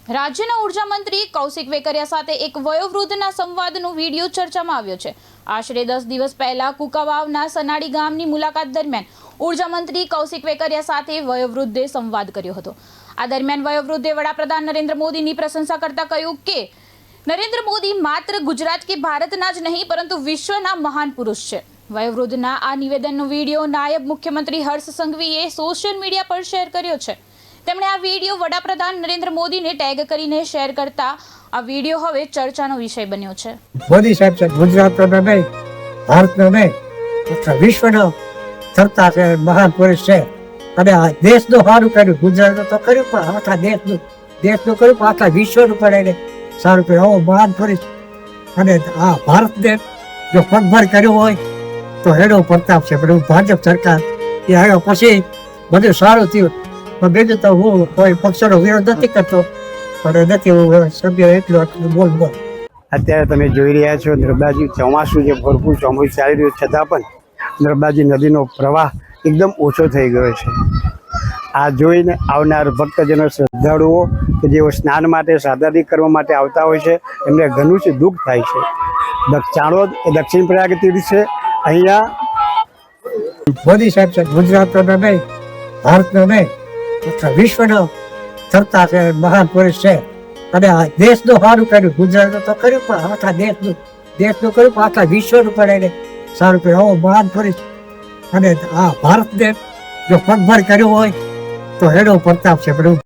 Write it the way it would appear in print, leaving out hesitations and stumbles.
રાજ્યના ઉર્જા મંત્રી કૌશિક વેકરિયા સાથે એક વયોવૃદ્ધના સંવાદનો વિડીયો ચર્ચામાં આવ્યો છે। આશરે 10 દિવસ પહેલા કુકાવાવના સનાડી ગામની મુલાકાત દરમિયાન ઉર્જા મંત્રી કૌશિક વેકરિયા સાથે વયોવૃદ્ધે સંવાદ કર્યો હતો। આ દરમિયાન વયોવૃદ્ધે વડાપ્રધાન નરેન્દ્ર મોદીની પ્રશંસા કરતા કહ્યું કે નરેન્દ્ર મોદી માત્ર ગુજરાત કે ભારતના જ નહીં પરંતુ વિશ્વના મહાન પુરુષ છે। વયોવૃદ્ધના આ નિવેદનનો વિડીયો નાયબ મુખ્યમંત્રી હર્ષ સંઘવીએ સોશિયલ મીડિયા પર શેર કર્યો છે। તેમણે આ વિડીયો વડાપ્રધાન નરેન્દ્ર મોદીને ટેગ કરીને શેર કરતા આ વિડીયો હવે ચર્ચાનો વિષય બન્યો છે। મોદી સાહેબ છે ગુજરાતનો નહીં, ભારતનો નહીં, વિશ્વનો સત્તા છે, મહાન પુરુષ છે અને આ દેશનું સારું કર્યું, ગુજરાતનું તો કર્યું પણ આખા દેશનું કર્યું પણ આખા વિશ્વનું પણ એને સારું કર્યું। આવો મહાન પુરુષ અને આ ભારતને જો પગભર કર્યું હોય તો એનો પ્રતાપ છે। પણ ભાજપ સરકાર એ આવ્યો પછી બધું સારું થયું। પણ બીજું તો હું કોઈ પક્ષનો વિરોધ નથી કરતો, પણ નથી હું સભ્ય એટલું બોલ અત્યારે તમે જોઈ રહ્યા છો નર્મદાજી ચોમાસું જે ભરપૂર ચોમાસું ચાલી રહ્યું છતાં પણ નર્મદાજી નદીનો પ્રવાહ એકદમ ઓછો થઈ ગયો છે। આ જોઈને આવનાર ભક્તજનો શ્રદ્ધાળુઓ કે જેઓ સ્નાન માટે સાદાદી કરવા માટે આવતા હોય છે એમને ઘણું જ દુઃખ થાય છે। ચાણોદ એ દક્ષિણ પ્રયાગ તીર્થ છે। અહીંયા મોદી સાહેબ છે ગુજરાતનો નહીં, ભારતનો નહીં, વિશ્વનો સત્તા છે, મહાન પુરુષ છે અને આ દેશનું સારું કર્યું, ગુજરાતનું તો કર્યું પણ આખા દેશનું કર્યું પણ આખા વિશ્વનું પણ એને સારું કર્યું। આવો મહાન પુરુષ અને આ ભારતને જો પગભર કર્યું હોય તો એનો પ્રતાપ છે। પણ